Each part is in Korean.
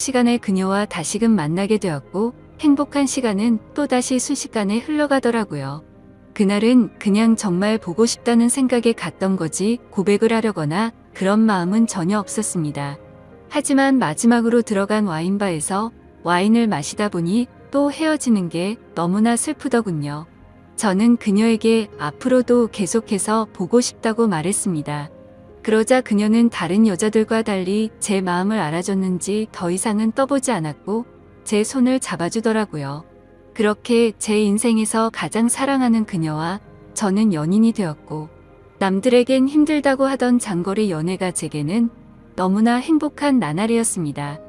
시간에 그녀와 다시금 만나게 되었고 행복한 시간은 또다시 순식간에 흘러가더라고요. 그날은 그냥 정말 보고 싶다는 생각에 갔던 거지 고백을 하려거나 그런 마음은 전혀 없었습니다. 하지만 마지막으로 들어간 와인바에서 와인을 마시다 보니 또 헤어지는 게 너무나 슬프더군요. 저는 그녀에게 앞으로도 계속해서 보고 싶다고 말했습니다. 그러자 그녀는 다른 여자들과 달리 제 마음을 알아줬는지 더 이상은 떠보지 않았고 제 손을 잡아주더라고요. 그렇게 제 인생에서 가장 사랑하는 그녀와 저는 연인이 되었고 남들에겐 힘들다고 하던 장거리 연애가 제게는 너무나 행복한 나날이었습니다.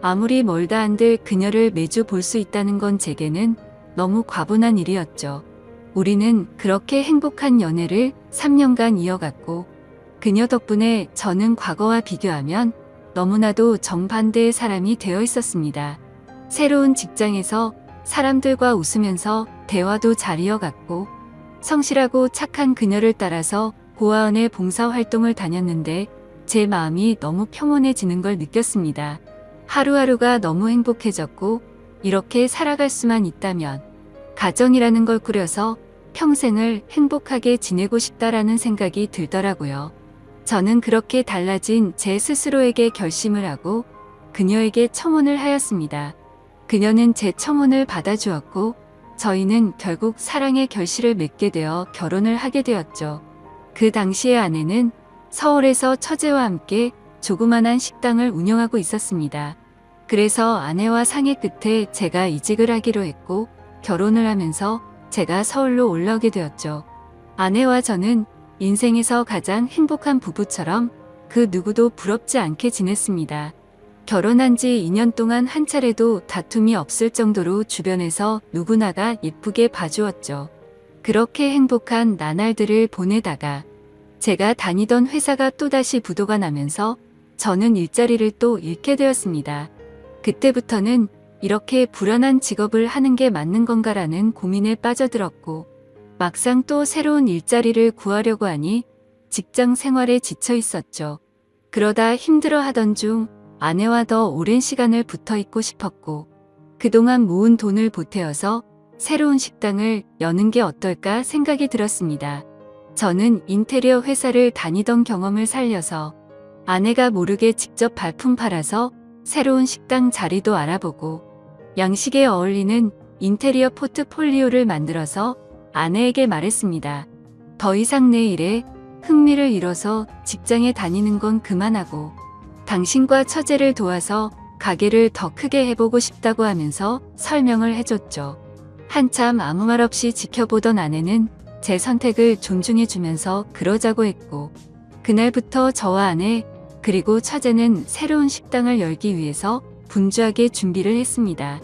아무리 멀다 한들 그녀를 매주 볼 수 있다는 건 제게는 너무 과분한 일이었죠. 우리는 그렇게 행복한 연애를 3년간 이어갔고 그녀 덕분에 저는 과거와 비교하면 너무나도 정반대의 사람이 되어 있었습니다. 새로운 직장에서 사람들과 웃으면서 대화도 잘 이어갔고 성실하고 착한 그녀를 따라서 고아원의 봉사활동을 다녔는데 제 마음이 너무 평온해지는 걸 느꼈습니다. 하루하루가 너무 행복해졌고 이렇게 살아갈 수만 있다면 가정이라는 걸 꾸려서 평생을 행복하게 지내고 싶다라는 생각이 들더라고요. 저는 그렇게 달라진 제 스스로에게 결심을 하고 그녀에게 청혼을 하였습니다. 그녀는 제 청혼을 받아주었고 저희는 결국 사랑의 결실을 맺게 되어 결혼을 하게 되었죠. 그 당시의 아내는 서울에서 처제와 함께 조그만한 식당을 운영하고 있었습니다. 그래서 아내와 상의 끝에 제가 이직을 하기로 했고 결혼을 하면서 제가 서울로 올라오게 되었죠. 아내와 저는 인생에서 가장 행복한 부부처럼 그 누구도 부럽지 않게 지냈습니다. 결혼한 지 2년 동안 한 차례도 다툼이 없을 정도로 주변에서 누구나가 예쁘게 봐주었죠. 그렇게 행복한 나날들을 보내다가 제가 다니던 회사가 또다시 부도가 나면서 저는 일자리를 또 잃게 되었습니다. 그때부터는 이렇게 불안한 직업을 하는 게 맞는 건가라는 고민에 빠져들었고 막상 또 새로운 일자리를 구하려고 하니 직장 생활에 지쳐 있었죠. 그러다 힘들어하던 중 아내와 더 오랜 시간을 붙어 있고 싶었고 그동안 모은 돈을 보태어서 새로운 식당을 여는 게 어떨까 생각이 들었습니다. 저는 인테리어 회사를 다니던 경험을 살려서 아내가 모르게 직접 발품 팔아서 새로운 식당 자리도 알아보고 양식에 어울리는 인테리어 포트폴리오를 만들어서 아내에게 말했습니다. 더 이상 내 일에 흥미를 잃어서 직장에 다니는 건 그만하고 당신과 처제를 도와서 가게를 더 크게 해보고 싶다고 하면서 설명을 해줬죠. 한참 아무 말 없이 지켜보던 아내는 제 선택을 존중해주면서 그러자고 했고 그날부터 저와 아내 그리고 처제는 새로운 식당을 열기 위해서 분주하게 준비를 했습니다.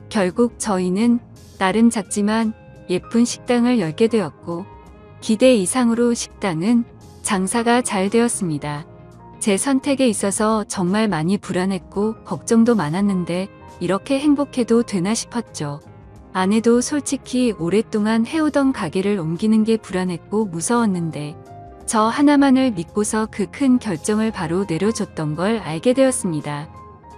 결국 저희는 나름 작지만 예쁜 식당을 열게 되었고 기대 이상으로 식당은 장사가 잘 되었습니다. 제 선택에 있어서 정말 많이 불안했고 걱정도 많았는데 이렇게 행복해도 되나 싶었죠. 아내도 솔직히 오랫동안 해오던 가게를 옮기는 게 불안했고 무서웠는데 저 하나만을 믿고서 그 큰 결정을 바로 내려줬던 걸 알게 되었습니다.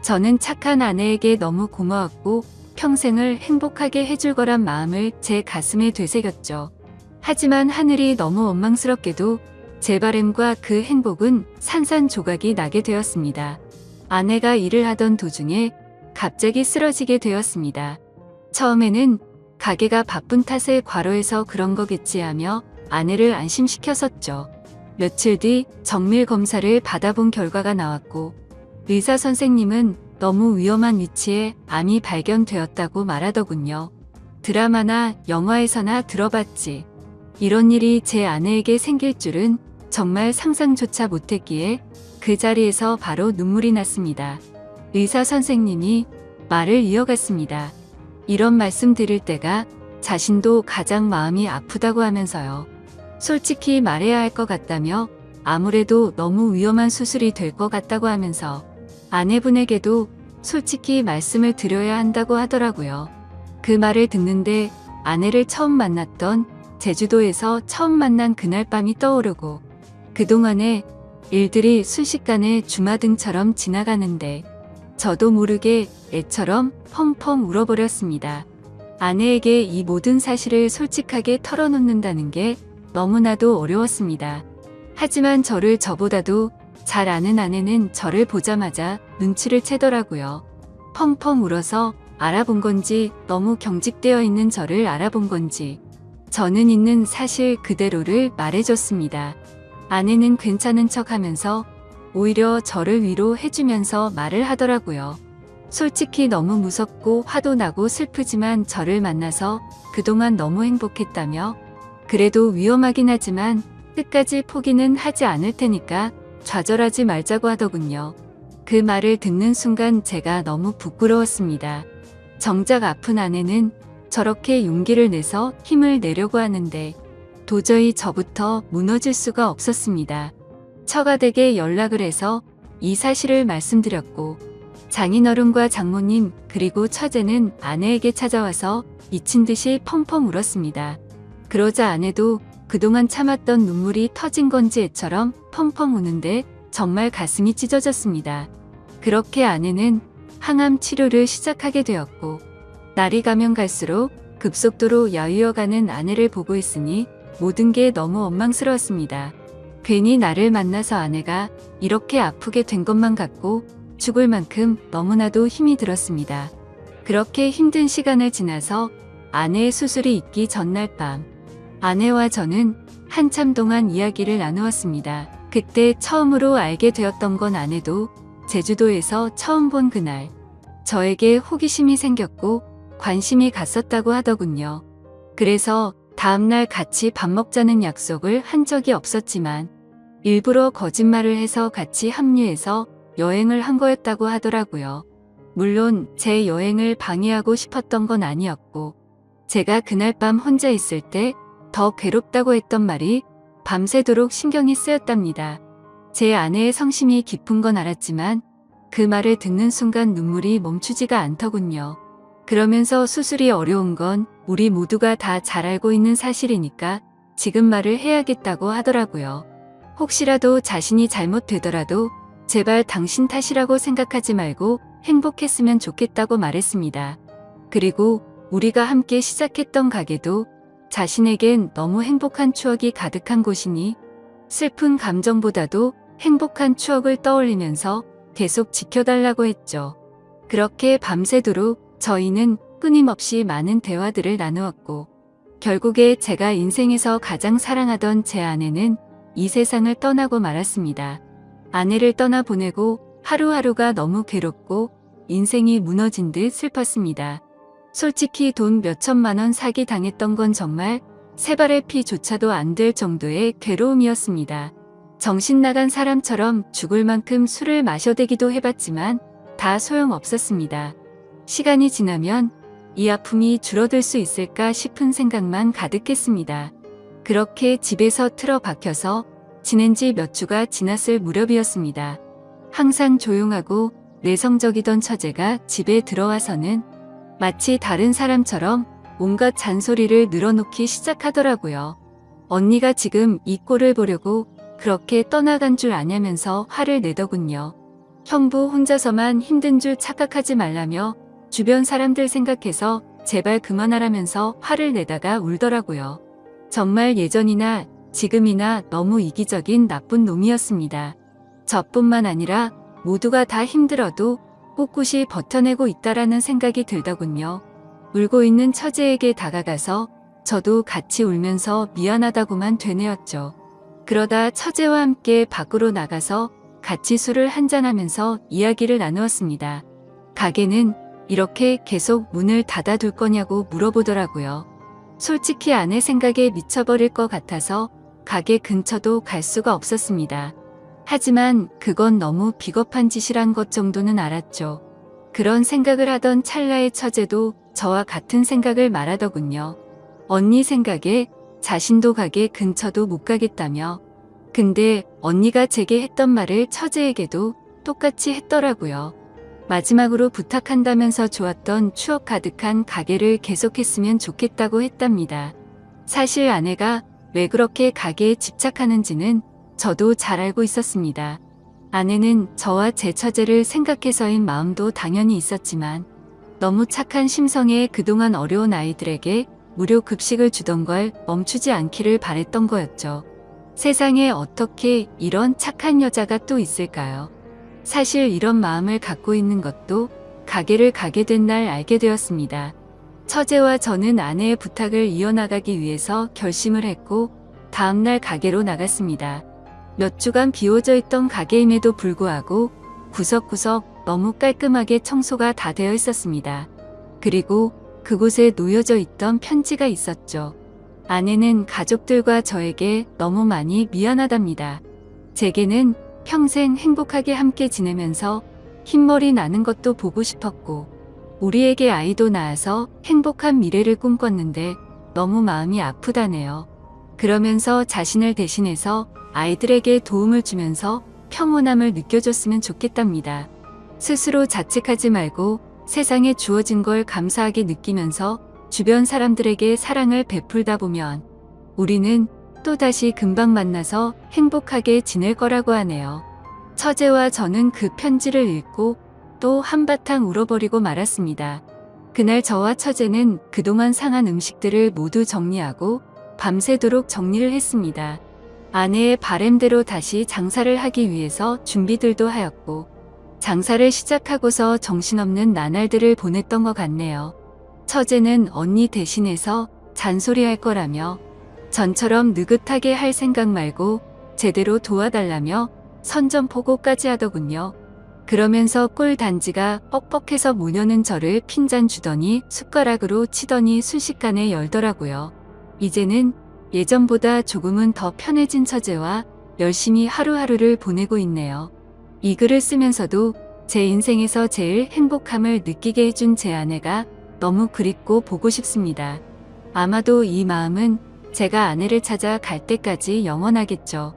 저는 착한 아내에게 너무 고마웠고 평생을 행복하게 해줄 거란 마음을 제 가슴에 되새겼죠. 하지만 하늘이 너무 원망스럽게도 제 바램과 그 행복은 산산조각이 나게 되었습니다. 아내가 일을 하던 도중에 갑자기 쓰러지게 되었습니다. 처음에는 가게가 바쁜 탓에 과로해서 그런 거겠지 하며 아내를 안심시켰었죠. 며칠 뒤 정밀 검사를 받아본 결과가 나왔고 의사 선생님은 너무 위험한 위치에 암이 발견되었다고 말하더군요. 드라마나 영화에서나 들어봤지. 이런 일이 제 아내에게 생길 줄은 정말 상상조차 못했기에 그 자리에서 바로 눈물이 났습니다. 의사 선생님이 말을 이어갔습니다. 이런 말씀 드릴 때가 자신도 가장 마음이 아프다고 하면서요. 솔직히 말해야 할 것 같다며 아무래도 너무 위험한 수술이 될 것 같다고 하면서 아내분에게도 솔직히 말씀을 드려야 한다고 하더라고요. 그 말을 듣는데 아내를 처음 만났던 제주도에서 처음 만난 그날 밤이 떠오르고 그동안의 일들이 순식간에 주마등처럼 지나가는데 저도 모르게 애처럼 펑펑 울어버렸습니다. 아내에게 이 모든 사실을 솔직하게 털어놓는다는 게 너무나도 어려웠습니다. 하지만 저를 저보다도 잘 아는 아내는 저를 보자마자 눈치를 채더라고요. 펑펑 울어서 알아본 건지 너무 경직되어 있는 저를 알아본 건지 저는 있는 사실 그대로를 말해줬습니다. 아내는 괜찮은 척 하면서 오히려 저를 위로해주면서 말을 하더라고요. 솔직히 너무 무섭고 화도 나고 슬프지만 저를 만나서 그동안 너무 행복했다며 그래도 위험하긴 하지만 끝까지 포기는 하지 않을 테니까 좌절하지 말자고 하더군요. 그 말을 듣는 순간 제가 너무 부끄러웠습니다. 정작 아픈 아내는 저렇게 용기를 내서 힘을 내려고 하는데 도저히 저부터 무너질 수가 없었습니다. 처가댁에 연락을 해서 이 사실을 말씀드렸고 장인어른과 장모님 그리고 처제는 아내에게 찾아와서 미친 듯이 펑펑 울었습니다. 그러자 아내도 그동안 참았던 눈물이 터진 건지 애처럼 펑펑 우는데 정말 가슴이 찢어졌습니다. 그렇게 아내는 항암 치료를 시작하게 되었고 날이 가면 갈수록 급속도로 야위어가는 아내를 보고 있으니 모든 게 너무 원망스러웠습니다. 괜히 나를 만나서 아내가 이렇게 아프게 된 것만 같고 죽을 만큼 너무나도 힘이 들었습니다. 그렇게 힘든 시간을 지나서 아내의 수술이 있기 전날 밤 아내와 저는 한참 동안 이야기를 나누었습니다. 그때 처음으로 알게 되었던 건 아내도 제주도에서 처음 본 그날 저에게 호기심이 생겼고 관심이 갔었다고 하더군요. 그래서 다음날 같이 밥 먹자는 약속을 한 적이 없었지만 일부러 거짓말을 해서 같이 합류해서 여행을 한 거였다고 하더라고요. 물론 제 여행을 방해하고 싶었던 건 아니었고 제가 그날 밤 혼자 있을 때 더 괴롭다고 했던 말이 밤새도록 신경이 쓰였답니다. 제 아내의 성심이 깊은 건 알았지만 그 말을 듣는 순간 눈물이 멈추지가 않더군요. 그러면서 수술이 어려운 건 우리 모두가 다 잘 알고 있는 사실이니까 지금 말을 해야겠다고 하더라고요. 혹시라도 자신이 잘못되더라도 제발 당신 탓이라고 생각하지 말고 행복했으면 좋겠다고 말했습니다. 그리고 우리가 함께 시작했던 가게도 자신에겐 너무 행복한 추억이 가득한 곳이니 슬픈 감정보다도 행복한 추억을 떠올리면서 계속 지켜달라고 했죠. 그렇게 밤새도록 저희는 끊임없이 많은 대화들을 나누었고 결국에 제가 인생에서 가장 사랑하던 제 아내는 이 세상을 떠나고 말았습니다. 아내를 떠나보내고 하루하루가 너무 괴롭고 인생이 무너진 듯 슬펐습니다. 솔직히 돈 몇천만 원 사기 당했던 건 정말 세 발의 피조차도 안 될 정도의 괴로움이었습니다. 정신 나간 사람처럼 죽을 만큼 술을 마셔대기도 해봤지만 다 소용없었습니다. 시간이 지나면 이 아픔이 줄어들 수 있을까 싶은 생각만 가득했습니다. 그렇게 집에서 틀어박혀서 지낸 지 몇 주가 지났을 무렵이었습니다. 항상 조용하고 내성적이던 처제가 집에 들어와서는 마치 다른 사람처럼 온갖 잔소리를 늘어놓기 시작하더라고요. 언니가 지금 이 꼴을 보려고 그렇게 떠나간 줄 아냐면서 화를 내더군요. 형부 혼자서만 힘든 줄 착각하지 말라며 주변 사람들 생각해서 제발 그만하라면서 화를 내다가 울더라고요. 정말 예전이나 지금이나 너무 이기적인 나쁜 놈이었습니다. 저뿐만 아니라 모두가 다 힘들어도 꿋꿋이 버텨내고 있다라는 생각이 들더군요. 울고 있는 처제에게 다가가서 저도 같이 울면서 미안하다고만 되뇌었죠. 그러다 처제와 함께 밖으로 나가서 같이 술을 한잔하면서 이야기를 나누었습니다. 가게는 이렇게 계속 문을 닫아둘 거냐고 물어보더라고요. 솔직히 아내 생각에 미쳐버릴 것 같아서 가게 근처도 갈 수가 없었습니다. 하지만 그건 너무 비겁한 짓이란 것 정도는 알았죠. 그런 생각을 하던 찰나의 처제도 저와 같은 생각을 말하더군요. 언니 생각에 자신도 가게 근처도 못 가겠다며. 근데 언니가 제게 했던 말을 처제에게도 똑같이 했더라고요. 마지막으로 부탁한다면서 좋았던 추억 가득한 가게를 계속했으면 좋겠다고 했답니다. 사실 아내가 왜 그렇게 가게에 집착하는지는 저도 잘 알고 있었습니다. 아내는 저와 제 처제를 생각해서인 마음도 당연히 있었지만 너무 착한 심성에 그동안 어려운 아이들에게 무료 급식을 주던 걸 멈추지 않기를 바랬던 거였죠. 세상에 어떻게 이런 착한 여자가 또 있을까요? 사실 이런 마음을 갖고 있는 것도 가게를 가게 된 날 알게 되었습니다. 처제와 저는 아내의 부탁을 이어나가기 위해서 결심을 했고 다음날 가게로 나갔습니다. 몇 주간 비워져 있던 가게임에도 불구하고 구석구석 너무 깔끔하게 청소가 다 되어 있었습니다. 그리고 그곳에 놓여져 있던 편지가 있었죠. 아내는 가족들과 저에게 너무 많이 미안하답니다. 제게는 평생 행복하게 함께 지내면서 흰머리 나는 것도 보고 싶었고 우리에게 아이도 낳아서 행복한 미래를 꿈꿨는데 너무 마음이 아프다네요. 그러면서 자신을 대신해서 아이들에게 도움을 주면서 평온함을 느껴줬으면 좋겠답니다. 스스로 자책하지 말고 세상에 주어진 걸 감사하게 느끼면서 주변 사람들에게 사랑을 베풀다 보면 우리는 또다시 금방 만나서 행복하게 지낼 거라고 하네요. 처제와 저는 그 편지를 읽고 또 한바탕 울어버리고 말았습니다. 그날 저와 처제는 그동안 상한 음식들을 모두 정리하고 밤새도록 정리를 했습니다. 아내의 바램대로 다시 장사를 하기 위해서 준비들도 하였고 장사를 시작하고서 정신없는 나날들을 보냈던 것 같네요. 처제는 언니 대신해서 잔소리할 거라며 전처럼 느긋하게 할 생각 말고 제대로 도와달라며 선전포고까지 하더군요. 그러면서 꿀단지가 뻑뻑해서 모녀는 저를 핀잔 주더니 숟가락으로 치더니 순식간에 열더라고요. 이제는 예전보다 조금은 더 편해진 처제와 열심히 하루하루를 보내고 있네요. 이 글을 쓰면서도 제 인생에서 제일 행복함을 느끼게 해준 제 아내가 너무 그립고 보고 싶습니다. 아마도 이 마음은 제가 아내를 찾아 갈 때까지 영원하겠죠.